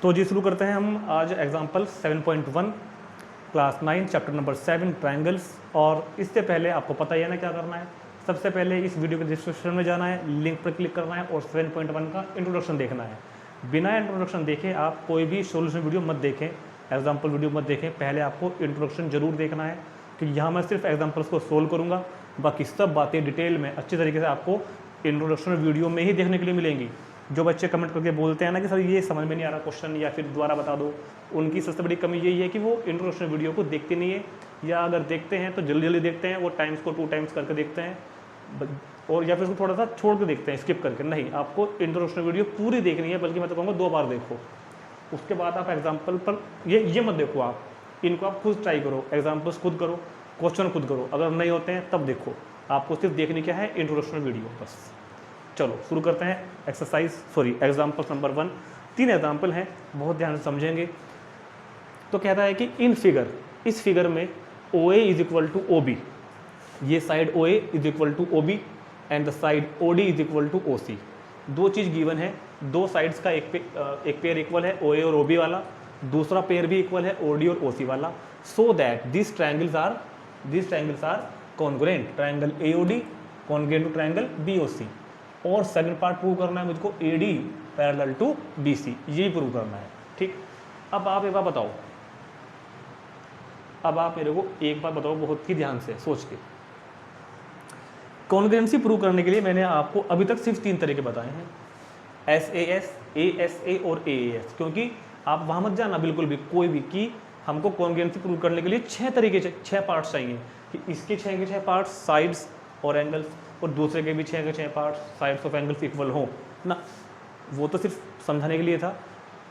तो जी शुरू करते हैं हम आज example 7.1 class 9 chapter number 7 triangles. और इससे पहले आपको पता ही है ना क्या करना है। सबसे पहले इस वीडियो के डिस्क्रिप्शन में जाना है, लिंक पर क्लिक करना है और 7.1 का इंट्रोडक्शन देखना है। बिना इंट्रोडक्शन देखे आप कोई भी सोल्यूशन वीडियो मत देखें, एग्जाम्पल वीडियो मत देखें। पहले आपको इंट्रोडक्शन जरूर देखना है क्योंकि यहाँ मैं सिर्फ एग्जाम्पल्स को सोल्व करूँगा, बाकी सब बातें डिटेल में अच्छी तरीके से आपको इंट्रोडक्शन वीडियो में ही देखने के लिए मिलेंगी। जो बच्चे कमेंट करके बोलते हैं ना कि सर ये समझ में नहीं आ रहा क्वेश्चन या फिर दोबारा बता दो, उनकी सबसे बड़ी कमी यही है कि वो इंट्रोडक्शन वीडियो को देखते नहीं है, या अगर देखते हैं तो जल्दी जल्दी देखते हैं, वो टाइम्स को 2 टाइम्स करके देखते हैं और या फिर उसको थोड़ा सा छोड़ के देखते हैं, स्किप करके। नहीं, आपको इंट्रोडक्शन वीडियो पूरी देखनी है, बल्कि मैं तो कहूँगा 2 बार देखो। उसके बाद आप एग्जाम्पल पर ये मत देखो, आप इनको आप खुद ट्राई करो, एग्जाम्पल्स खुद करो, क्वेश्चन खुद करो। अगर नहीं होते हैं तब देखो, आपको सिर्फ देखनी क्या है, इंट्रोडक्शन वीडियो बस। चलो शुरू करते हैं एग्जाम्पल नंबर 1। 3 एग्जाम्पल हैं, बहुत ध्यान से समझेंगे। तो कहता है कि इन फिगर, इस फिगर में OA is equal to OB, ये side OA is equal to OB and the side OD is equal to OC। 2 चीज़ गिवन है, 2 साइड्स का एक पेयर इक्वल है, OA और OB वाला, दूसरा पेयर भी इक्वल है, OD और OC वाला। So that this triangles are congruent, triangle AOD congruent to triangle BOC। और सेकंड पार्ट प्रूव करना है मुझको AD पैरेलल टू BC, ये प्रूव करना है। ठीक, अब आप एक बार बताओ, अब आप मेरे को एक बार बताओ बहुत ही ध्यान से सोच के। कॉन्ग्रुएंसी प्रूव करने के लिए मैंने आपको अभी तक सिर्फ 3 तरीके बताए हैं, SAS, ASA और AAS। क्योंकि आप वहाँ मत जाना बिल्कुल भी, कोई भी, कि हमको कॉन्ग्रुएंसी प्रूव करने के लिए 6 तरीके 6 पार्ट्स चाहिए, कि इसके 6 के 6 पार्ट्स साइड्स और एंगल्स, और दूसरे के भी 6 के 6 parts sides of angles equal हो ना। वो तो सिर्फ समझाने के लिए था,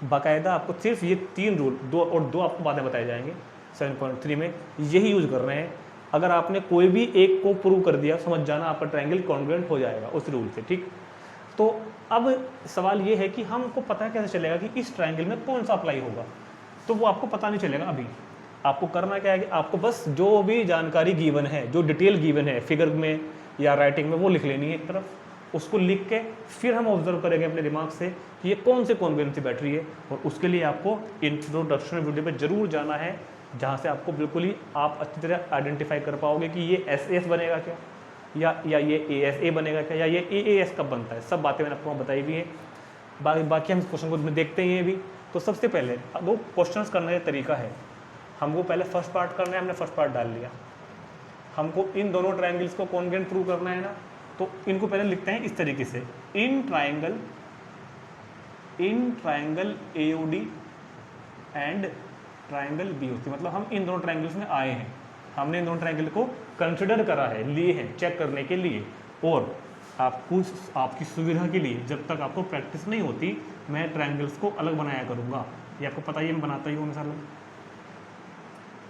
बाकायदा आपको सिर्फ ये 3 रूल, 2 आपको बातें बताए जाएंगे 7.3 में, यही यूज़ कर रहे हैं। अगर आपने कोई भी एक को प्रूव कर दिया, समझ जाना आपका ट्रायंगल कॉन्ग्रुएंट हो जाएगा उस रूल से। ठीक, तो अब सवाल ये है कि हमको पता कैसे चलेगा कि इस ट्रायंगल में कौन सा अप्लाई होगा। तो वो आपको पता नहीं चलेगा अभी। आपको करना क्या है कि आपको बस जो भी जानकारी गिवन है, जो डिटेल गिवन है फिगर में या राइटिंग में, वो लिख लेनी है एक तरफ। उसको लिख के फिर हम ऑब्जर्व करेंगे अपने दिमाग से कि ये कौन से कॉन्ग्रुएंसी बैठ रही है। और उसके लिए आपको इंट्रोडक्शन वीडियो पे जरूर जाना है, जहाँ से आपको बिल्कुल ही आप अच्छी तरह आइडेंटिफाई कर पाओगे कि ये SAS बनेगा क्या, या ये ASA बनेगा क्या, या ये AAS कब बनता है। सब बातें मैंने आपको बताई भी हैं। बाकी हम इस क्वेश्चन को देखते ही हैं अभी। तो सबसे पहले 2 क्वेश्चन करने का तरीका है। हमको पहले फर्स्ट पार्ट करना है, हमने फर्स्ट पार्ट डाल लिया। हमको इन दोनों ट्रायंगल्स को कॉन्ग्रुएंट प्रूव करना है ना, तो इनको पहले लिखते हैं इस तरीके से, in triangle AOD and triangle BOC। मतलब हम इन दोनों ट्रायंगल्स में आए हैं, हमने इन दोनों ट्रायंगल को कंसिडर करा है, लिए हैं चेक करने के लिए। और आपकी सुविधा के लिए, जब तक आपको प्रैक्टिस नहीं होती, मैं ट्रायंगल्स को अलग बनाया करूँगा। ये आपको पता ही है, मैं बनाता ही हूँ हमेशा।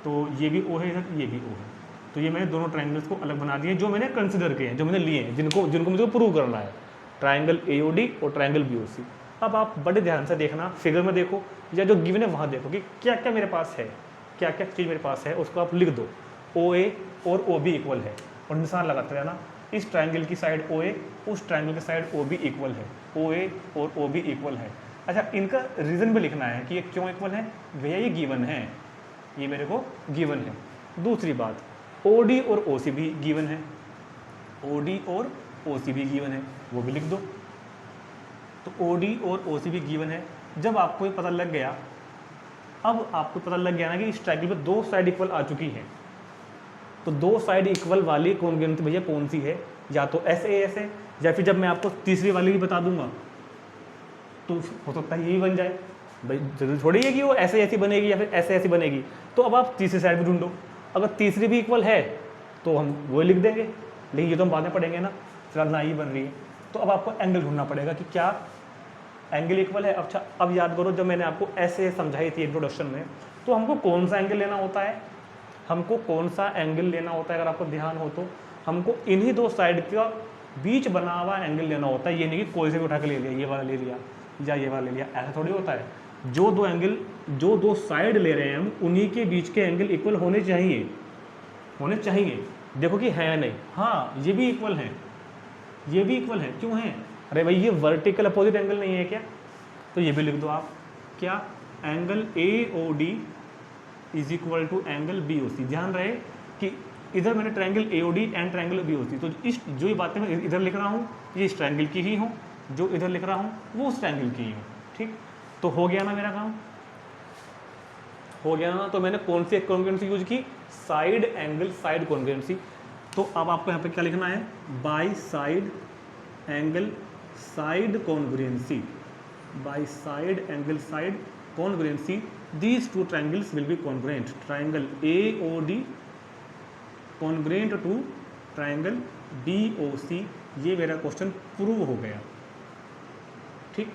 तो ये भी O है इधर, ये भी O है। तो ये मैंने दोनों ट्रायंगल्स को अलग बना दिए, जो मैंने कंसिडर किए हैं, जो मैंने लिए हैं, जिनको मुझे प्रूव करना है, ट्रायंगल AOD और ट्रायंगल BOC। अब आप बड़े ध्यान से देखना, फिगर में देखो या जो गिवन है वहाँ देखो कि क्या क्या मेरे पास है, क्या क्या चीज़ मेरे पास है, उसको आप लिख दो। OA और OB इक्वल है, और निशान लगाते रहना। इस ट्रायंगल की साइड OA, उस ट्रायंगल की साइड OB इक्वल है, OA और OB इक्वल है। अच्छा, इनका रीज़न भी लिखना है कि ये क्यों इक्वल है। भैया ये गिवन है, ये मेरे को गिवन है। दूसरी बात, OD और OC भी गिवन है, OD और OC भी गिवन है, वो भी लिख दो। तो OD और OC भी गिवन है। जब आपको ये पता लग गया, अब आपको पता लग गया ना कि इस ट्रायंगल में 2 साइड इक्वल आ चुकी हैं, तो 2 साइड इक्वल वाली कॉन्ग्रुएंसी भैया कौन सी है, या तो SAS है, या फिर जब मैं आपको तीसरी वाली भी बता दूंगा तो हो सकता है यही बन जाए। भाई जरूरी थोड़ी है कि वो ऐसी बनेगी या फिर ऐसी बनेगी। तो अब आप तीसरी साइड भी ढूंढो, अगर तीसरी भी इक्वल है तो हम वो लिख देंगे, लेकिन ये तो हम बाद में पढ़ेंगे ना, फिलहाल ना ही बन रही है। तो अब आपको एंगल ढूंढना पड़ेगा कि क्या एंगल इक्वल है। अच्छा, अब याद करो, जब मैंने आपको ऐसे समझाई थी इंट्रोडक्शन में, तो हमको कौन सा एंगल लेना होता है, अगर आपको ध्यान हो तो हमको इन्हीं 2 साइड का बीच बना हुआ एंगल लेना होता है। ये नहीं कि कोई से भी उठा के ले लिया, ये वाला ले लिया या ये वाला ले लिया, ऐसा थोड़ी होता है। जो 2 साइड ले रहे हैं हम, उन्हीं के बीच के एंगल इक्वल होने चाहिए। देखो कि है या नहीं। हाँ, ये भी इक्वल है, क्यों है? अरे भाई ये वर्टिकल अपोजिट एंगल नहीं है क्या? तो ये भी लिख दो आप। क्या angle A O D is equal to angle B O C. ध्यान रहे कि इधर मैंने triangle A O D and triangle B O C, तो इस जो ये बातें मैं इधर लिख रहा हूँ ये इस ट्रायंगल की ही हूँ, जो इधर लिख रहा हूँ वो उस ट्रायंगल की ही हूँ। ठीक, तो हो गया ना मेरा काम, हो गया ना। तो मैंने कौन सी कॉन्ग्रुएंसी यूज की, साइड एंगल साइड कॉन्ग्रुएंसी। तो अब आपको यहाँ पे क्या लिखना है, by side angle side congruency, by side angle side congruency these two triangles will be congruent, triangle AOD congruent to triangle BOC। ये मेरा क्वेश्चन प्रूव हो गया। ठीक,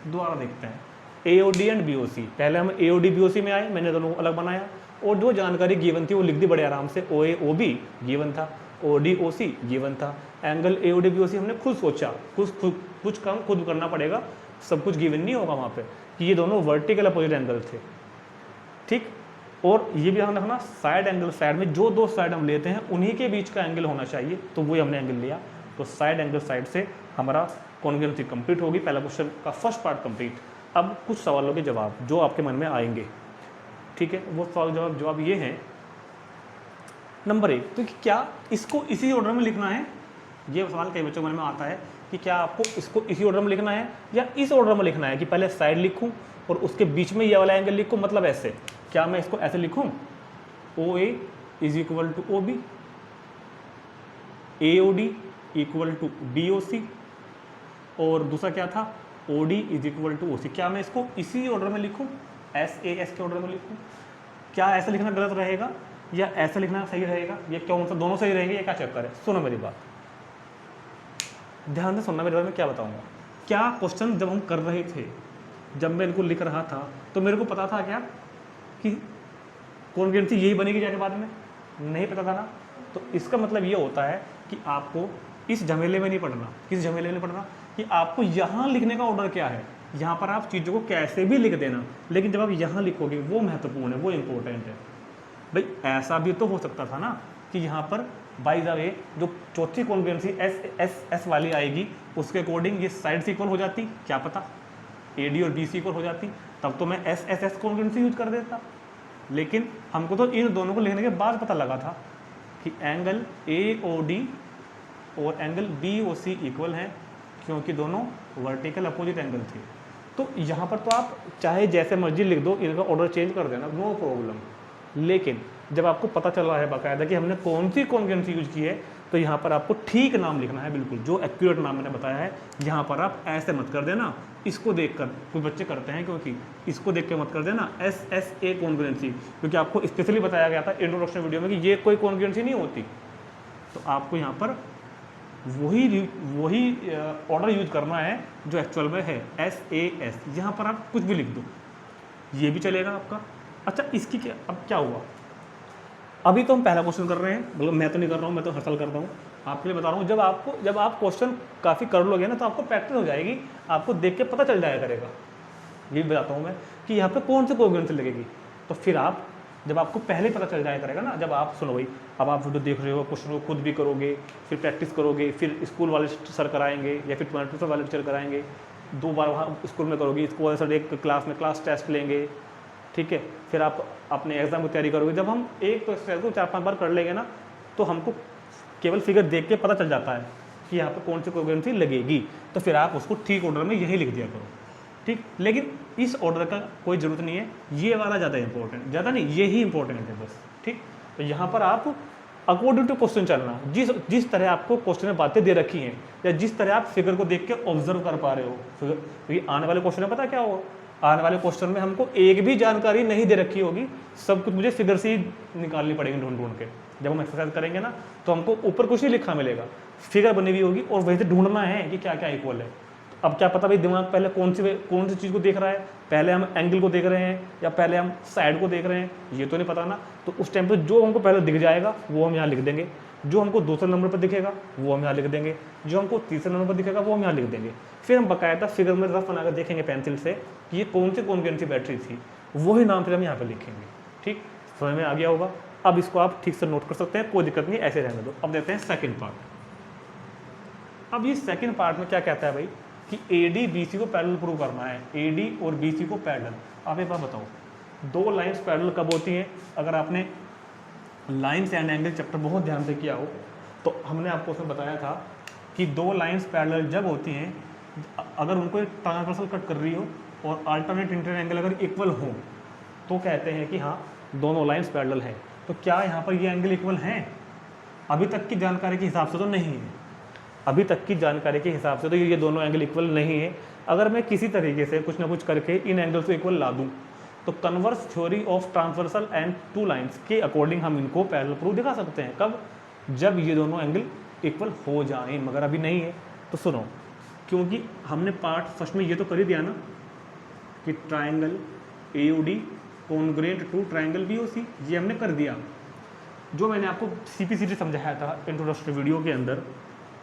दोबारा देखते हैं AOD एंड BOC। पहले हम AOD BOC में आए, मैंने दोनों को अलग बनाया और जो जानकारी गिवन थी वो लिख दी बड़े आराम से। OA OB गिवन था, OD OC गिवन था, एंगल AOD BOC हमने खुद सोचा, कुछ काम खुद करना पड़ेगा, सब कुछ गिवन नहीं होगा वहाँ पे कि ये दोनों वर्टिकल अपोजिट एंगल थे। ठीक, और ये भी ध्यान रखना साइड एंगल साइड में जो दो साइड हम लेते हैं उन्हीं के बीच का एंगल होना चाहिए, तो वही हमने एंगल लिया। तो साइड एंगल साइड से हमारा कॉन्ग्रुएंसी कंप्लीट होगी, पहला क्वेश्चन का फर्स्ट पार्ट कंप्लीट। अब कुछ सवालों के जवाब जो आपके मन में आएंगे, ठीक है, वो सवाल जवाब ये हैं। नंबर 1, तो क्या इसको इसी ऑर्डर में लिखना है। ये सवाल कई बच्चों के मन में आता है कि क्या आपको इसको इसी ऑर्डर में लिखना है या इस ऑर्डर में लिखना है कि पहले साइड लिखूं और उसके बीच में ये वाला एंगल लिखूं, मतलब ऐसे। क्या मैं इसको ऐसे लिखूं, OA is equal to OB, AOD equal to BOC, और दूसरा क्या था OD is equal to OC। क्या मैं इसको इसी ऑर्डर में लिखूं, SAS के ऑर्डर में लिखूं। क्या ऐसा लिखना गलत रहेगा या ऐसा लिखना सही रहेगा, ये कौन सा दोनों सही रहेंगे, ये क्या चक्कर है। सुनो मेरी बात, ध्यान से सुनना मेरे बारे में क्या बताऊंगा। क्या क्वेश्चन जब हम कर रहे थे, जब मैं इनको लिख रहा था तो मेरे को पता था क्या कि कॉन्ग्रुएंसी यही बनेगी जाके बाद में, नहीं पता था ना। तो इसका मतलब ये होता है कि आपको इस झमेले में नहीं पढ़ना। किस झमेले में नहीं पढ़ना कि आपको यहाँ लिखने का ऑर्डर क्या है, यहाँ पर आप चीज़ों को कैसे भी लिख देना, लेकिन जब आप यहाँ लिखोगे वो महत्वपूर्ण है, वो इम्पोर्टेंट है। भाई ऐसा भी तो हो सकता था ना कि यहाँ पर बाय द वे जो चौथी कॉन्ग्रुएंसी एस वाली आएगी उसके अकॉर्डिंग ये साइड से इक्वल हो जाती, क्या पता AD और BC इक्वल हो जाती, तब तो मैं SSS कॉन्ग्रुएंसी यूज कर देता। लेकिन हमको तो इन दोनों को लिखने के बाद पता लगा था कि एंगल AOD और एंगल BOC इक्वल हैं, क्योंकि दोनों वर्टिकल अपोजिट एंगल थे। तो यहाँ पर तो आप चाहे जैसे मर्जी लिख दो, इनका ऑर्डर चेंज कर देना, नो प्रॉब्लम। लेकिन जब आपको पता चल रहा है बाकायदा कि हमने कौन सी कॉन्ग्रुएंसी यूज की है, तो यहाँ पर आपको ठीक नाम लिखना है, बिल्कुल जो एक्यूरेट नाम मैंने बताया है। यहाँ पर आप ऐसे मत कर देना, इसको देखकर कुछ बच्चे करते हैं, क्योंकि इसको देख के मत कर देना SSA कॉन्ग्रुएंसी, क्योंकि आपको स्पेशली बताया गया था इंट्रोडक्शन वीडियो में कि ये कोई कॉन्ग्रुएंसी नहीं होती। तो आपको यहाँ पर वही ऑर्डर यूज करना है जो एक्चुअल में है, SAS। यहाँ पर आप कुछ भी लिख दो, ये भी चलेगा आपका। अच्छा, इसकी क्या अब क्या हुआ, अभी तो हम पहला क्वेश्चन कर रहे हैं, मतलब मैं तो नहीं कर रहा हूँ, मैं तो हर साल करता हूँ, आपके लिए बता रहा हूँ। जब आप क्वेश्चन काफ़ी कर लोगे ना तो आपको प्रैक्टिस हो जाएगी, आपको देख के पता चल जाया करेगा। ये भी बताता हूँ मैं कि यहाँ पे कौन सी कॉन्ग्रुएंसी लगेगी। तो फिर आप जब आपको पहले पता चल जाया करेगा ना, जब आप सुनो भाई, अब आप वीडियो देख रहे हो, क्वेश्चन को खुद भी करोगे, फिर प्रैक्टिस करोगे, फिर स्कूल वाले सर कराएंगे या फिर तुम्हारे ट्यूशन वाले टीचर कराएंगे, 2 बार वहाँ स्कूल में करोगे, स्कूल वाले सर एक क्लास में क्लास टेस्ट लेंगे, ठीक है, फिर आप अपने एग्जाम की तैयारी करोगे। जब हम एक तो एक्सरसाइज को 4-5 बार कर लेंगे ना, तो हमको केवल फिगर देख के पता चल जाता है कि यहाँ पर कौन सी कॉन्ग्रुएंसी लगेगी। तो फिर आप उसको ठीक ऑर्डर में यही लिख दिया करो, ठीक। लेकिन इस ऑर्डर का कोई ज़रूरत नहीं है, ये वाला ज़्यादा इंपॉर्टेंट, ज़्यादा नहीं, यही इंपॉर्टेंट है बस, ठीक। तो यहाँ पर आप अकॉर्डिंग टू क्वेश्चन चलना, जिस तरह आपको क्वेश्चन में बातें दे रखी हैं या जिस तरह आप फिगर को देख के ऑब्जर्व कर पा रहे हो, तो ये आने वाले क्वेश्चन में पता क्या हो, आने वाले क्वेश्चन में हमको एक भी जानकारी नहीं दे रखी होगी, सब कुछ मुझे फिगर से ही निकालनी पड़ेगी ढूंढ के। जब हम एक्सरसाइज करेंगे ना तो हमको ऊपर कुछ नहीं लिखा मिलेगा, फिगर बनी हुई होगी और वही से ढूंढना है कि क्या क्या इक्वल है। अब क्या पता भाई दिमाग पहले कौन सी चीज़ को देख रहा है, पहले हम एंगल को देख रहे हैं या पहले हम साइड को देख रहे हैं, ये तो नहीं पता ना। तो उस टाइम पे जो हमको पहले दिख जाएगा वो हम यहाँ लिख देंगे, जो हमको दूसरे नंबर पर दिखेगा वो हम यहाँ लिख देंगे, जो हमको तीसरे नंबर पर दिखेगा वो हम यहाँ लिख देंगे। फिर हम बाकायदा फिगर में रफ बनाकर देखेंगे पेंसिल से कि ये कौन सी बैटरी थी, वही नाम फिर हम यहाँ पर लिखेंगे, ठीक। समझ में आ गया होगा। अब इसको आप ठीक से नोट कर सकते हैं, कोई दिक्कत नहीं, ऐसे रहने दो। अब देते हैं सेकंड पार्ट। अब ये सेकंड पार्ट में क्या कहता है भाई कि AD BC को पैरेलल प्रूव करना है, AD और BC को पैरेलल। आप एक बात बताओ, दो लाइंस पैरेलल कब होती हैं? अगर आपने लाइंस एंड एंगल चैप्टर बहुत ध्यान से किया हो तो हमने आपको उसमें बताया था कि दो लाइंस पैरेलल जब होती हैं अगर उनको एक ट्रांसवर्सल कट कर रही हो और अल्टरनेट इंटीरियर एंगल अगर इक्वल हो तो कहते हैं कि हाँ दोनों लाइंस पैरेलल हैं। तो क्या यहाँ पर ये एंगल इक्वल हैं? अभी तक की जानकारी के हिसाब से तो नहीं है, अभी तक की जानकारी के हिसाब से तो ये दोनों एंगल इक्वल नहीं है। अगर मैं किसी तरीके से कुछ ना कुछ करके इन एंगल्स को इक्वल ला दूँ तो converse theory of transversal and two lines के अकॉर्डिंग हम इनको पैरेलल प्रूफ दिखा सकते हैं। कब? जब ये दोनों एंगल इक्वल हो जाएं, मगर अभी नहीं है। तो सुनो, क्योंकि हमने पार्ट फर्स्ट में ये तो कर ही दिया ना कि triangle AOD congruent to triangle BOC, ये हमने कर दिया। जो मैंने आपको CPCT समझाया था इंट्रोडक्टरी वीडियो के अंदर,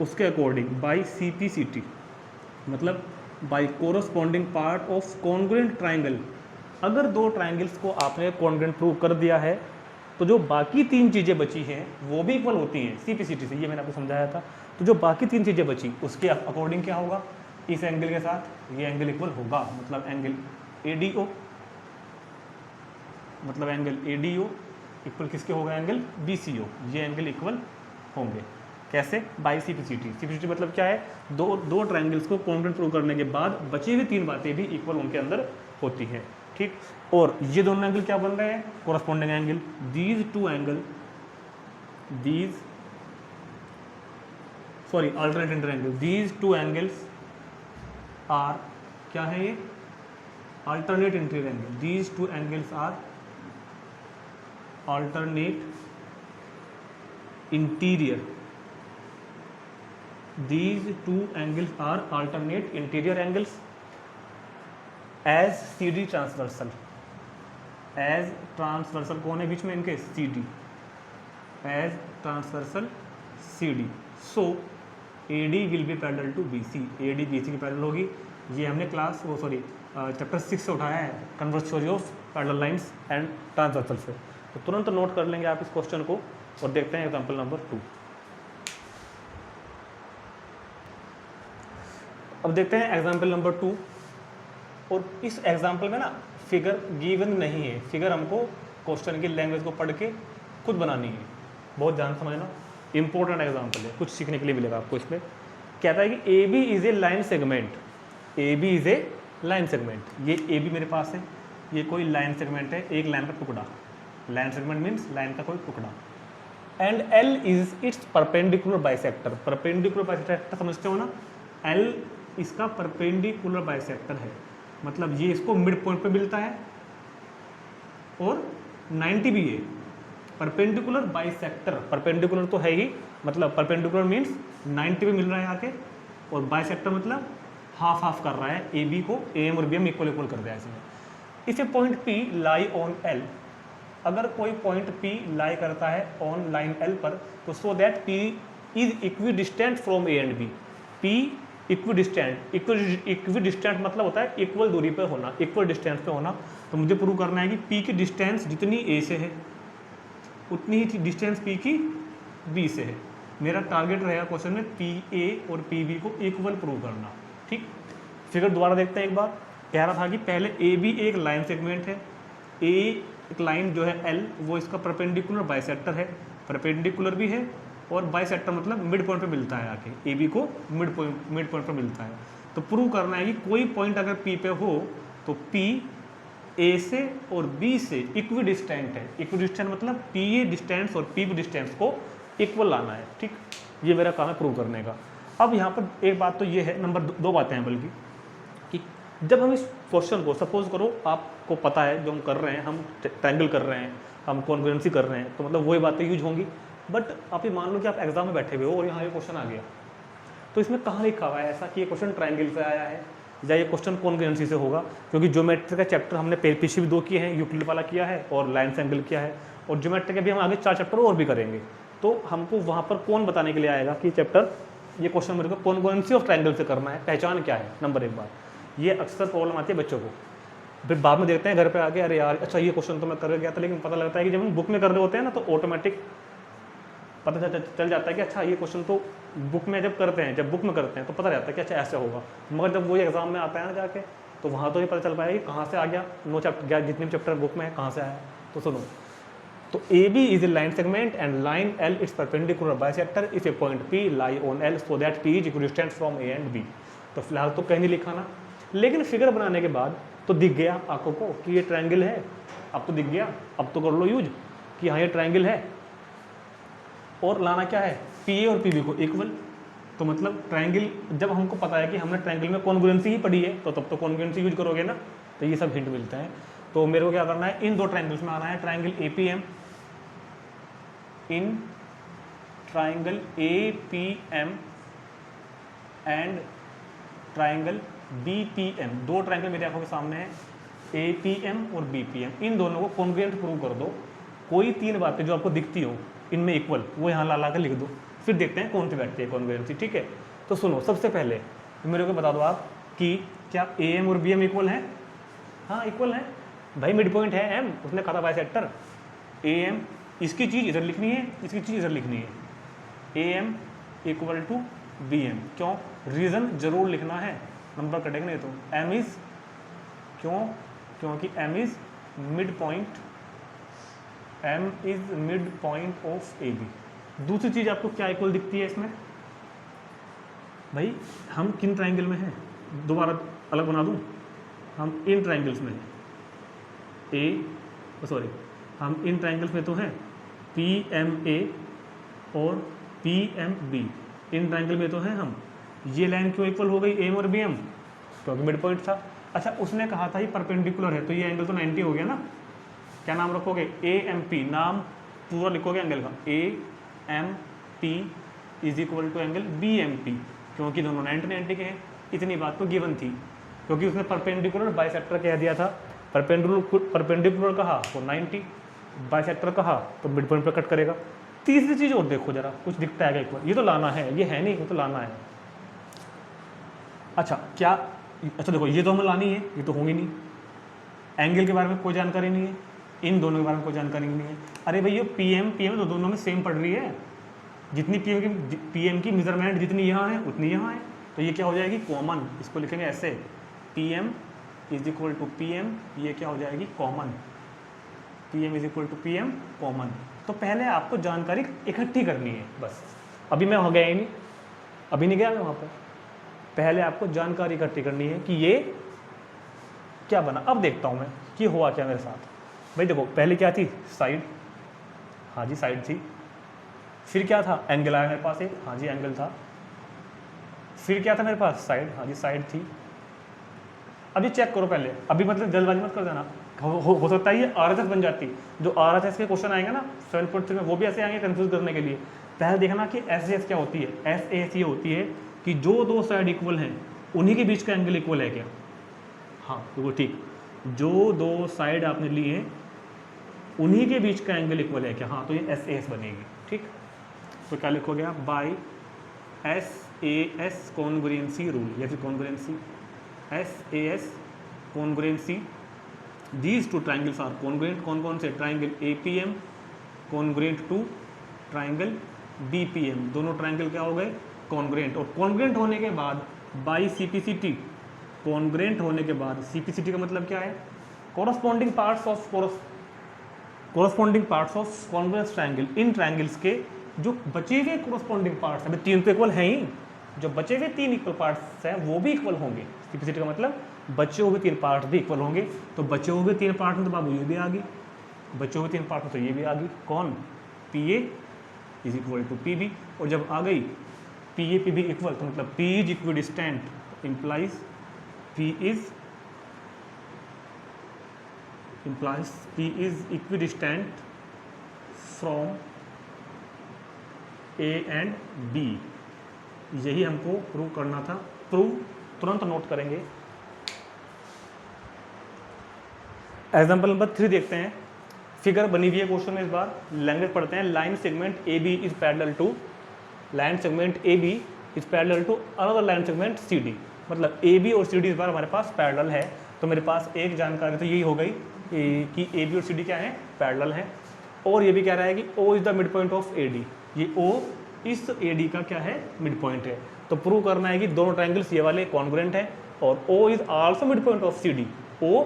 उसके अकॉर्डिंग बाई CPCT मतलब by corresponding part of congruent triangle, अगर दो ट्राइंगल्स को आपने कॉन्ग्रुएंट प्रूव कर दिया है तो जो बाकी तीन चीज़ें बची हैं वो भी इक्वल होती हैं CPCT से, ये मैंने आपको समझाया था। तो जो बाकी तीन चीज़ें बची उसके अकॉर्डिंग क्या होगा? इस एंगल के साथ ये एंगल इक्वल होगा, मतलब एंगल ADO, मतलब एंगल ADO इक्वल किसके होगा? एंगल BCO, ये एंगल इक्वल होंगे। कैसे? By CPCT। CPCT मतलब क्या है? दो ट्राइंगल्स को कॉन्ग्रुएंट प्रूव करने के बाद बची हुई तीन बातें भी इक्वल उनके अंदर होती हैं, ठीक। और ये दोनों एंगल क्या बन रहे हैं? Corresponding angle. These two angle, alternate interior angle, these two angles are, क्या है ये? Alternate interior angle. These two angles are alternate interior, these two angles are alternate interior angles as CD transversal, as transversal कौन है बीच में इनके? CD, as transversal CD, so AD will be parallel to BC, AD BC की parallel होगी। ये हमने chapter 6 से उठाया है, converse theory of parallel lines and transversal से। तो तुरंत नोट कर लेंगे आप इस क्वेश्चन को और देखते हैं एग्जाम्पल नंबर 2। अब देखते हैं एग्जाम्पल नंबर 2, और इस एग्जाम्पल में ना फिगर गिवन नहीं है, फिगर हमको क्वेश्चन की लैंग्वेज को पढ़ के खुद बनानी है। बहुत ध्यान समझना, इंपॉर्टेंट एग्जाम्पल है, कुछ सीखने के लिए मिलेगा आपको इसमें। कहता है कि AB is a line segment, AB is a line segment. ये AB मेरे पास है, ये कोई लाइन सेगमेंट है, एक लाइन का टुकड़ा। लाइन सेगमेंट मीन्स लाइन का कोई टुकड़ा। And L is it's perpendicular bisector. Perpendicular bisector समझते हो ना? L इसका परपेंडिकुलर बाइसेक्टर है, मतलब ये इसको मिड पॉइंट पे मिलता है और 90 भी है। परपेंडिकुलर बाइसेक्टर, परपेंडिकुलर तो है ही, मतलब परपेंडिकुलर मीन्स 90 भी मिल रहा है आके, और बाइसेक्टर मतलब हाफ हाफ कर रहा है, AB को AM और BM इक्वल इक्वल कर दिया इसमें। If a point P lie on L, अगर कोई पॉइंट P लाई करता है ऑन लाइन L पर, तो so that P is equidistant from A and B। P equidistant, equidistant मतलब होता है इक्वल दूरी पर होना, इक्वल डिस्टेंस पे होना। तो मुझे प्रूव करना है कि P की डिस्टेंस जितनी A से है उतनी ही डिस्टेंस P की B से है। मेरा टारगेट रहेगा क्वेश्चन में PA और PB को इक्वल प्रूव करना, ठीक। फिगर दोबारा देखते हैं एक बार। कह रहा था कि पहले AB एक लाइन सेगमेंट है, A एक लाइन जो है L वो इसका परपेंडिकुलर बाइसेक्टर है, परपेंडिकुलर भी है और बाइसेक्टर मतलब मिड पॉइंट पे मिलता है आके, AB को मिड पॉइंट पे मिलता है। तो प्रूव करना है कि कोई पॉइंट अगर P पे हो तो P A से और B से इक्विडिस्टेंट है। इक्विडिस्टेंट मतलब PA डिस्टेंस और PB डिस्टेंस को इक्वल लाना है, ठीक। ये मेरा काम है प्रूव करने का। अब यहाँ पर एक बात तो ये है, नंबर दो बातें हैं बल्कि, कि जब हम इस क्वेश्चन को सपोज करो आपको पता है जो हम कर रहे हैं, हम ट्रायंगल कर रहे हैं, हम कॉन्ग्रुएंसी कर रहे हैं, तो मतलब वही बातें यूज होंगी। बट आप ये मान लो कि आप एग्जाम में बैठे हुए हो और यहाँ ये क्वेश्चन आ गया, तो इसमें कहाँ लिखा हुआ है ऐसा कि ये क्वेश्चन ट्रायंगल से आया है या ये क्वेश्चन कॉन्ग्रुएंसी से होगा? क्योंकि ज्योमेट्री का चैप्टर हमने पीछे भी 2 किए हैं, यूक्लिड वाला किया है और लाइन एंगल किया है, और ज्योमेट्री के भी हम आगे 4 चैप्टर और भी करेंगे। तो हमको वहाँ पर कौन बताने के लिए आएगा कि चैप्टर ये क्वेश्चन मेरे को कॉन्ग्रुएंसी ऑफ ट्रायंगल से करना है, पहचान क्या है? नंबर 1 बात ये अक्सर प्रॉब्लम आती है बच्चों को। फिर बाद में देखते हैं घर पे आके, अरे यार अच्छा ये क्वेश्चन तो मैं कर गया था, लेकिन पता लगता है कि जब हम बुक में कर रहे होते हैं ना तो ऑटोमेटिक पता चल जाता है कि अच्छा ये क्वेश्चन तो बुक में जब करते हैं, जब बुक में करते हैं तो पता रहता है कि अच्छा ऐसे होगा, मगर जब वो एग्जाम में आता है ना जाके, तो वहाँ तो ये पता चल पाएगा कि कहाँ से आ गया, 9 चैप्टर जितने भी चैप्टर बुक में है कहाँ से आया। तो सुनो, तो A B is a line segment and line L it's perpendicular bisector if a point P lie on L so that P is equidistant from A and B. तो फिलहाल तो कहीं नहीं लिखा ना, लेकिन फिगर बनाने के बाद तो दिख गया आंखों को कि ये ट्रायंगल है। अब तो दिख गया, अब तो कर लो यूज कि हाँ ये ट्रायंगल है। और लाना क्या है, पी ए और पी बी को इक्वल। तो मतलब ट्रायंगल, जब हमको पता है कि हमने ट्रायंगल में कॉन्ग्रुएंसी ही पढ़ी है, तो तब तो कॉन्ग्रुएंसी यूज करोगे ना। तो ये सब हिंट मिलते हैं। तो मेरे को क्या करना है, इन दो ट्रायंगल्स में आना है, triangle A P M, in triangle A P M and triangle B P M. दो ट्रायंगल मेरे आंखों के सामने है, ए पी एम और बी पी एम। इन दोनों को कॉन्ग्रुएंट प्रूव कर दो। कोई 3 बातें जो आपको दिखती हो इनमें इक्वल, वो यहाँ ला के लिख दो, फिर देखते हैं कौन सी बैठती है कॉन्ग्रुएंसी। ठीक है, तो सुनो, सबसे पहले मेरे को बता दो आप कि क्या ए एम और बी एम इक्वल हैं। हाँ इक्वल है भाई, मिड पॉइंट है एम, उसने कहा था बाइसेक्टर। ए एम, इसकी चीज़ इधर लिखनी है, इसकी चीज़ इधर लिखनी है। A M equal to B M. क्यों, रीज़न जरूर लिखना है, नंबर कटेंगे नहीं तो। एम इज़, क्यों, क्योंकि M is mid point, M is mid point of A B. दूसरी चीज़ आपको क्या इक्वल दिखती है इसमें भाई, हम किन ट्राइंगल में हैं, दोबारा अलग बना दूं, हम इन ट्राइंगल्स में हैं, हम इन ट्राइंगल्स में तो हैं पी एम ए और पी एम बी, इन ट्राइंगल में तो हैं हम। ये लाइन क्यों इक्वल हो गई एम और बी एम, क्योंकि मिड पॉइंट था। अच्छा, उसने कहा था ये परपेंडिकुलर है, तो ये एंगल तो 90 हो गया ना। क्या नाम रखोगे, ए एम पी, नाम पूरा लिखोगे एंगल का, A M P is equal to angle B M P, क्योंकि दोनों 90 के हैं। इतनी बात तो गिवन थी, क्योंकि उसने परपेंडिकुलर बाइसेक्टर कह दिया था। परपेंडिकुलर कहा तो 90, बाइसेक्टर कहा तो मिड पॉइंट पर कट करेगा। तीसरी चीज़ और देखो जरा, कुछ दिखता है क्या इक्वल, ये तो लाना है, ये है नहीं, ये तो लाना है। अच्छा क्या, अच्छा देखो, ये तो हमें लानी है, ये तो होंगी नहीं। एंगल के बारे में कोई जानकारी नहीं है, इन दोनों के बारे में कोई जानकारी नहीं है। अरे भैया पी एम तो दोनों में सेम पड़ रही है, जितनी पी एम की मेजरमेंट जितनी यहाँ है उतनी यहाँ है, तो ये क्या हो जाएगी कॉमन। इसको लिखेंगे ऐसे, P M is equal to P M, ये क्या हो जाएगी common, P M is equal to P M common. तो पहले आपको जानकारी इकट्ठी करनी है बस। अभी मैं हो गया ही नहीं, अभी नहीं गया मैं वहाँ पर। पहले आपको जानकारी इकट्ठी करनी है कि ये क्या बना। अब देखता हूँ मैं कि हुआ क्या मेरे साथ। भाई देखो, पहले क्या थी, साइड, हाँ जी साइड थी। फिर क्या था, एंगल आया मेरे पास एक, हाँ जी एंगल था। फिर क्या था मेरे पास, साइड, हाँ जी साइड थी। अभी चेक करो पहले, अभी मतलब जल्दबाजी मत कर देना, हो सकता है ये RHS बन जाती। जो RHS के क्वेश्चन आएंगे ना 7.3 में, वो भी ऐसे आएंगे कंफ्यूज करने के लिए। पहले देखना कि SAS क्या होती है। SAS ये होती है कि जो दो साइड इक्वल हैं उन्हीं के बीच का एंगल इक्वल है क्या। हाँ बिल्कुल ठीक, जो दो साइड आपने ली है उन्हीं के बीच का एंगल इक्वल है क्या, हाँ तो ये SAS बनेगी। ठीक, तो क्या लिखोगे आप, बाई SAS कॉन्ग्रुएंसी रूल, या फिर congruency, SAS congruency, these two triangles are congruent. कौन कौन से, triangle APM congruent to triangle BPM, दोनों ट्राइंगल क्या हो गए कॉन्ग्रुएंट। और कॉन्ग्रुएंट होने के बाद बाई CPCT, कॉन्ग्रुएंट होने के बाद CPCT का मतलब क्या है, corresponding parts of congruence triangle. In triangles के जो बचे हुए कॉरस्पॉन्डिंग पार्ट्स हैं, 3 तो इक्वल हैं ही, जो बचे हुए 3 इक्वल पार्ट्स हैं वो भी इक्वल होंगे। CPCT का मतलब बचे हुए 3 पार्ट भी इक्वल होंगे। तो बचे हुए 3 पार्ट में तो बाबू ये भी आ गई, बचे हुए 3 पार्ट में तो ये भी आ गई, कौन, PA is equal to PB। और जब आ गई PA PB इक्वल, तो मतलब P is equidistant implies P is equidistant from A and B। यही हमको प्रूव करना था। प्रूव तुरंत नोट करेंगे। एग्जाम्पल नंबर 3 देखते हैं। फिगर बनी हुई है क्वेश्चन में, इस बार लैंग्वेज पढ़ते हैं। Line segment AB is parallel to, line segment AB is parallel to another line segment CD। मतलब AB और CD इस बार हमारे पास पैरेलल है। तो मेरे पास एक जानकारी तो यही हो गई कि AB और CD क्या है, पैरेलल है। और ये भी कह रहा है कि O is the mid point of AD। ये ओ इस ए डी का क्या है, मिड पॉइंट है। तो प्रूव करना है कि दोनों ट्राइंगल्स ये वाले कॉन्ग्रुएंट है और O is also mid point of C D. O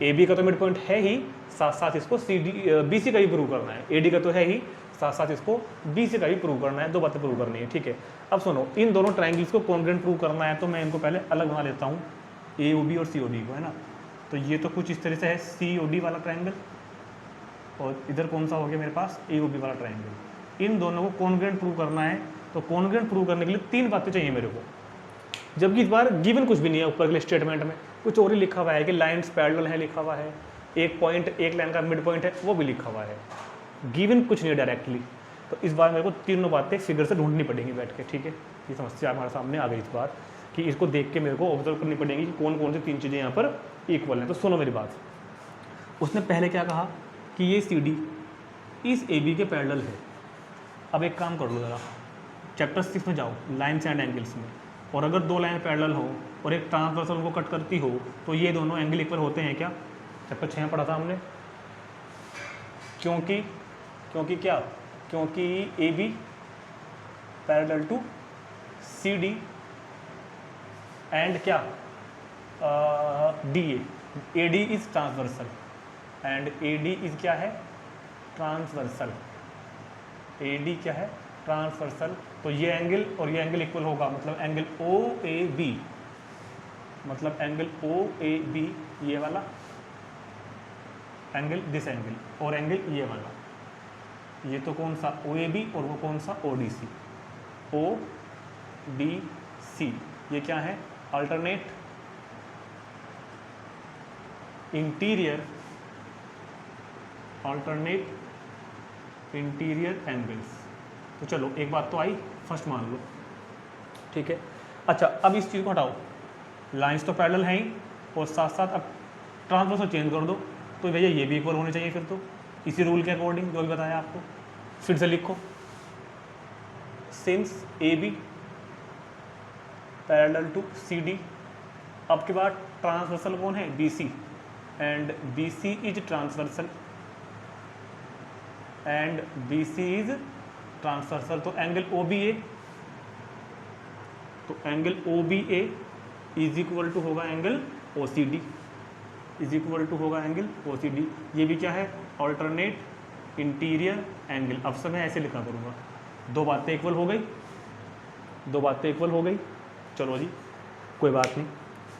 A B का तो मिड पॉइंट है ही, साथ साथ इसको सी डी बी सी का भी प्रूव करना है। ए डी का तो है ही, साथ साथ इसको बी सी का भी प्रूव करना है। दो बातें प्रूव करनी है, ठीक है। अब सुनो, इन दोनों ट्राइंगल्स को कॉन्ग्रुएंट प्रूव करना है तो मैं इनको पहले अलग बना लेता हूँ, ए ओ बी और सी ओ डी को, है ना। तो ये तो कुछ इस तरह से है सी ओ डी वाला ट्राइंगल, और इधर कौन सा हो गया मेरे पास, ए ओ बी वाला ट्राइंगल। इन दोनों को कॉन्ग्रुएंट प्रूव करना है, तो कॉन्ग्रुएंट प्रूव करने के लिए तीन बातें चाहिए मेरे को, जबकि इस बार गिवन कुछ भी नहीं है ऊपर के स्टेटमेंट में, कुछ और ही लिखा हुआ है कि लाइन्स पैरेलल है लिखा हुआ है, एक पॉइंट एक लाइन का मिड पॉइंट है वो भी लिखा हुआ है, गिवन कुछ नहीं है डायरेक्टली। तो इस बार मेरे को तीनों बातें फिगर से ढूंढनी पड़ेंगी बैठ के, ठीक है। ये समस्या हमारे सामने आ गई इस बार कि इसको देख के मेरे को ऑब्जर्व करनी पड़ेगी कि कौन कौन सी तीन चीज़ें यहाँ पर इक्वल हैं। तो सुनो मेरी बात, उसने पहले क्या कहा कि ये सी डी इस ए बी के पैरेलल है। अब एक काम कर लो ज़रा, चैप्टर 6 में जाओ, लाइन्स एंड एंगल्स में, और अगर दो लाइन पैरेलल हो और एक ट्रांसवर्सल उनको कट करती हो तो ये दोनों एंगल इक्वल होते हैं क्या? चैप्टर 6 में पढ़ा था हमने। क्योंकि क्या, क्योंकि A B parallel to C D and क्या, D A D is transversal and A D is क्या है, ट्रांसवर्सल। ए डी क्या है, ट्रांसवर्सल। तो ये एंगल और ये एंगल इक्वल होगा, मतलब एंगल ओ ए बी, मतलब एंगल ओ ए बी ये वाला एंगल, दिस एंगल, और एंगल ये वाला, ये तो कौन सा, ओ ए बी, और वो कौन सा, O D C. O D C ये क्या है, अल्टरनेट इंटीरियर एंगल्स। तो चलो एक बात तो आई, फर्स्ट मान लो, ठीक है। अच्छा, अब इस चीज़ को हटाओ, लाइंस तो पैरेलल हैं ही, और साथ साथ अब ट्रांसवर्सल चेंज कर दो, तो भैया ये भी इक्वल होने चाहिए फिर तो, इसी रूल के अकॉर्डिंग जो भी बताया आपको। फिर से लिखो, since A B parallel to C D, अब के बाद ट्रांसवर्सल कौन है, B C, and B C is transversal, and B C is transversal. तो एंगल ओ बी ए, तो angle O B A is equal to होगा angle O C D, is equal to होगा angle O C D. ये भी क्या है, alternate interior angle. अब सब मैं ऐसे लिखा करूँगा, दो बातें इक्वल हो गई, दो बातें इक्वल हो गई, चलो जी कोई बात नहीं।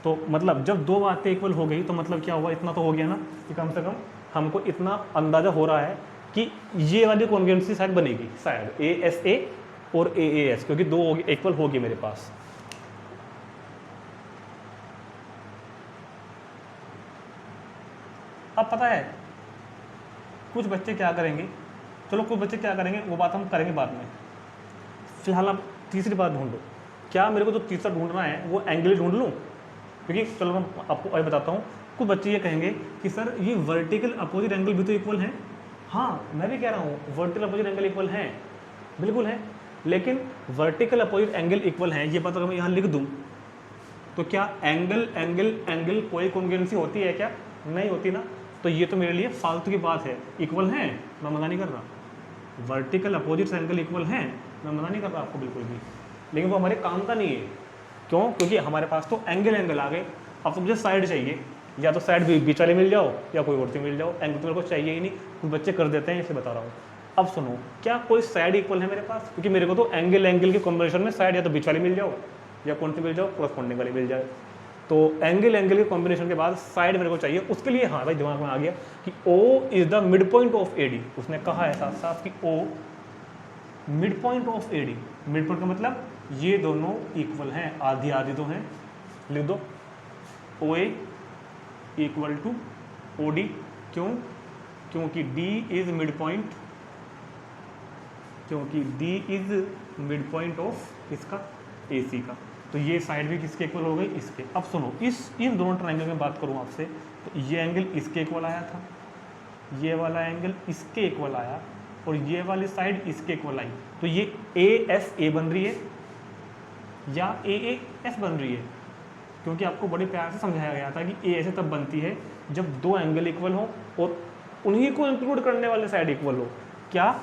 तो मतलब जब दो बातें इक्वल हो गई तो मतलब क्या हुआ, इतना तो हो गया ना कि कम से कम हमको इतना अंदाज़ा हो रहा है कि ये वाली कॉन्ग्रुएंसी शायद बनेगी, शायद ए एस ए और ए एस, क्योंकि दो इक्वल होगी मेरे पास। अब पता है कुछ बच्चे क्या करेंगे, चलो कुछ बच्चे क्या करेंगे वो बात हम करेंगे बाद में, फिलहाल आप तीसरी बात ढूंढो। क्या मेरे को जो तीसरा ढूंढना है वो एंगल ही ढूंढ लूँ? क्योंकि चलो मैं आपको अभी बताता हूँ, कुछ बच्चे ये कहेंगे कि सर ये वर्टिकल अपोजिट एंगल भी तो इक्वल हैं। हाँ मैं भी कह रहा हूँ वर्टिकल अपोजिट एंगल इक्वल हैं, बिल्कुल है, लेकिन वर्टिकल अपोजिट एंगल इक्वल हैं ये बात अगर मैं यहाँ लिख दूँ तो क्या एंगल एंगल एंगल कोई कॉन्ग्रुएंसी होती है क्या? नहीं होती ना। तो ये तो मेरे लिए फालतू की बात है। इक्वल हैं, मैं मना नहीं कर रहा, वर्टिकल अपोजिट एंगल इक्वल हैं, मैं मना नहीं कर रहा आपको बिल्कुल भी, लेकिन वो हमारे काम का नहीं है। क्यों? क्योंकि हमारे पास तो एंगल एंगल आ गए, अब तो मुझे साइड चाहिए, या तो साइड बीच वाले मिल जाओ या कोई और से मिल जाओ, एंगल तो मेरे को चाहिए ही नहीं। कुछ बच्चे कर देते हैं, इसे बता रहा हूँ। अब सुनो, क्या कोई साइड इक्वल है मेरे पास? क्योंकि मेरे को तो एंगल एंगल के कॉम्बिनेशन में साइड या तो बीच वाली मिल जाओ या कौन सी मिल जाओ, कोरस्पॉन्डिंग वाली मिल जाए। तो एंगल एंगल के कॉम्बिनेशन के बाद साइड मेरे को चाहिए, उसके लिए हाँ भाई दिमाग में आ गया कि O is the mid point of A D. उसने कहा है साथ साथ कि O mid point of A D. Mid point का मतलब ये दोनों इक्वल हैं, आधी आधी तो हैं, लिख दो ओ ए इक्वल टू ओ डी। क्यों? क्योंकि D इज मिड पॉइंट, क्योंकि D is mid point of इसका ए सी का। तो ये साइड भी किसके इक्वल हो गई? इसके। अब सुनो, इन दोनों ट्रायंगल में बात करूँ आपसे, तो ये एंगल इसके इक्वल आया था, ये वाला एंगल इसके इक्वल आया, और ये वाली साइड इसके इक्वल आई। तो ये ए एस ए बन रही है या ए एस बन रही है, क्योंकि आपको बड़े प्यार से समझाया गया था कि ए ऐसे तब बनती है जब दो एंगल इक्वल हो और उन्हीं को इंक्लूड करने वाले साइड इक्वल हो। क्या?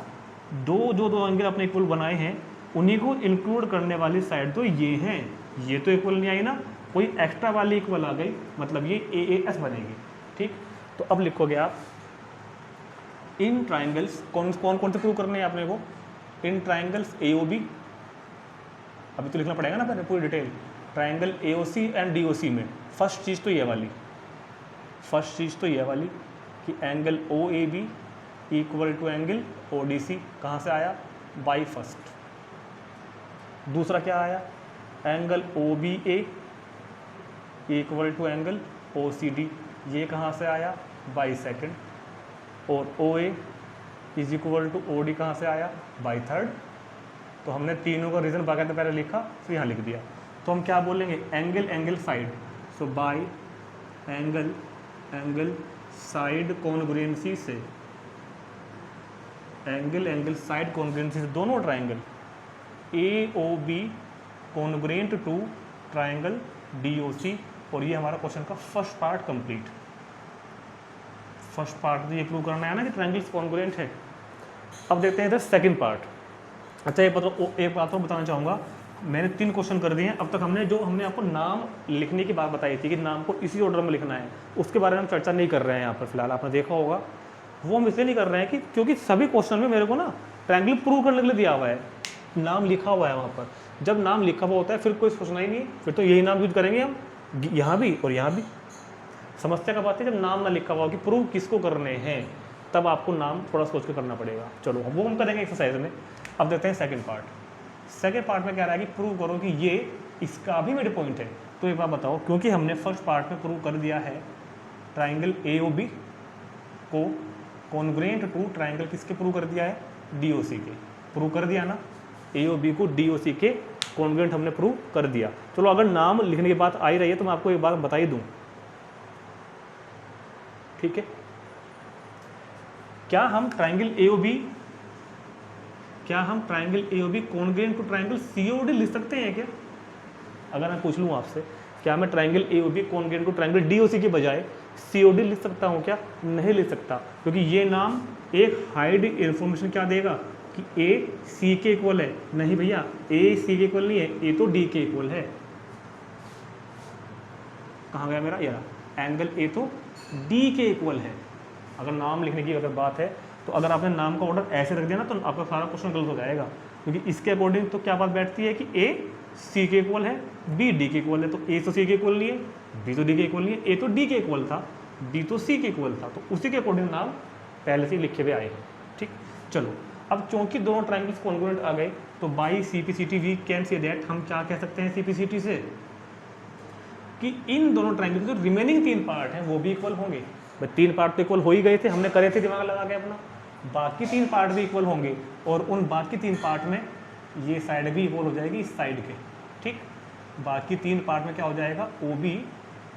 दो एंगल अपने इक्वल बनाए हैं उन्हीं को इंक्लूड करने वाली साइड तो ये हैं, ये तो इक्वल नहीं आई ना, कोई एक्स्ट्रा वाली इक्वल आ गई, मतलब ये AAS बनेगी। ठीक, तो अब लिखोगे आप इन ट्राइंगल्स, कौन कौन से प्रूव करने हैं आपने को, इन ट्राइंगल्स AOB, अभी तो लिखना पड़ेगा ना पहले पूरी detail, triangle AOC and DOC में फर्स्ट चीज़ तो ये वाली कि angle OAB equal to angle ODC, कहाँ से आया, बाई फर्स्ट। दूसरा क्या आया, angle OBA equal to angle OCD, ये कहाँ से आया, बाई सेकंड। और OA is equal to OD कहाँ से आया, बाई थर्ड। तो हमने तीनों का रीज़न बाकायदा पहले लिखा, फिर यहाँ लिख दिया। तो हम क्या बोलेंगे, angle side, so by angle side congruency से, एंगल साइड कॉन्ग्रुएंसी से दोनों triangle AOB congruent to triangle DOC। और ये हमारा क्वेश्चन का first part complete. First part तो ये प्रूव करना है ना कि ट्राइंगल्स कॉन्ग्रुएंट है। अब देखते हैं इधर सेकंड पार्ट। अच्छा, एक बात और बताना चाहूँगा, मैंने 3 क्वेश्चन कर दिए हैं अब तक। हमने आपको नाम लिखने की बात बताई थी कि नाम को इसी ऑर्डर में लिखना है, उसके बारे में हम चर्चा नहीं कर रहे हैं यहाँ पर फिलहाल। आपने देखा होगा, वो हम इसलिए नहीं कर रहे हैं कि क्योंकि सभी क्वेश्चन में मेरे को ना ट्रायंगल प्रूव करने के लिए दिया हुआ है, नाम लिखा हुआ है वहाँ पर। जब नाम लिखा हुआ होता है फिर कोई सोचना ही नहीं, फिर तो यही नाम यूज करेंगे हम यहाँ भी और यहाँ भी। समस्या का बात है जब नाम ना लिखा हुआ कि प्रूव किसको करने हैं, तब आपको नाम थोड़ा सोच के करना पड़ेगा। चलो वो हम करेंगे एक्सरसाइज में। अब देखते हैं सेकंड पार्ट। सेकंड पार्ट में कह रहा है कि प्रूव करो कि ये इसका भी मिड पॉइंट है। तो एक बात बताओ, क्योंकि हमने फर्स्ट पार्ट में प्रूव कर दिया है ट्राइंगल AOB को कॉन्ग्रुएंट टू ट्राइंगल किसके प्रूव कर दिया है, DOC के। प्रूव कर दिया ना, AOB को DOC के कॉन्ग्रुएंट हमने प्रूव कर दिया। चलो अगर नाम लिखने की बात आ ही रही है तो मैं आपको एक बात बता ही दूं, ठीक है। क्या हम triangle AOB congruent to triangle COD लिख सकते हैं क्या? अगर मैं पूछ लूँ आपसे, क्या मैं triangle AOB congruent to triangle DOC के बजाय COD लिख सकता हूँ क्या? नहीं लिख सकता, क्योंकि ये नाम एक हाइड इन्फॉर्मेशन क्या देगा कि A C के इक्वल है। नहीं भैया, A C के इक्वल नहीं है, A तो D के इक्वल है। कहाँ गया मेरा, ये एंगल A तो D के इक्वल है। अगर नाम लिखने की अगर बात है तो अगर आपने नाम का ऑर्डर ऐसे रख दिया ना तो आपका सारा क्वेश्चन गलत हो जाएगा, क्योंकि इसके अकॉर्डिंग तो क्या बात बैठती है कि A C के इक्वल है, B D के इक्वल है। तो A तो C के इक्वल नहीं है, B तो D के इक्वल नहीं है, A तो D के इक्वल था, D तो C के इक्वल था। तो उसी के अकॉर्डिंग नाम पहले से लिखे हुए आए हैं, ठीक। चलो अब चूंकि दोनों ट्राइंगल्स कॉन्ग्रुएंट आ गए तो by CPCT we can say that, हम क्या कह सकते हैं CPCT से कि इन दोनों ट्राइंगल जो रिमेनिंग 3 पार्ट हैं वो भी इक्वल होंगे। भाई 3 पार्ट तो इक्वल हो ही गए थे, हमने करे थे दिमाग लगा के अपना। बाकी 3 पार्ट भी इक्वल होंगे और उन बाकी 3 पार्ट में ये साइड भी इक्वल हो जाएगी इस साइड के, ठीक। बाकी 3 पार्ट में क्या हो जाएगा, OB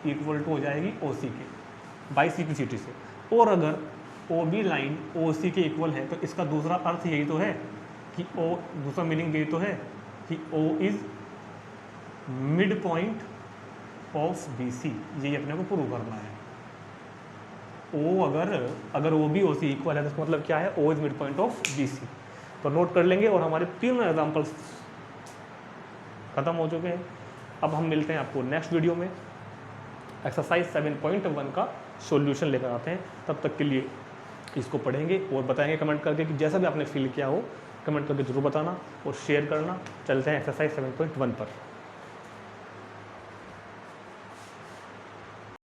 इक्वल टू हो जाएगी OC के बाई CPCT से। और अगर OB लाइन OC के इक्वल है तो इसका दूसरा अर्थ यही तो है कि दूसरा मीनिंग यही तो है कि O is mid point of BC। यही अपने को प्रूव करना है। O अगर OB OC इक्वल है तो इसका मतलब क्या है, O is mid point of BC। तो नोट कर लेंगे और हमारे 3 एग्जाम्पल्स खत्म हो चुके हैं। अब हम मिलते हैं आपको नेक्स्ट वीडियो में, एक्सरसाइज 7.1 का सॉल्यूशन लेकर आते हैं। तब तक के लिए इसको पढ़ेंगे और बताएंगे कमेंट करके कि जैसा भी आपने फील किया हो कमेंट करके जरूर बताना और शेयर करना। चलते हैं एक्सरसाइज 7.1 पर।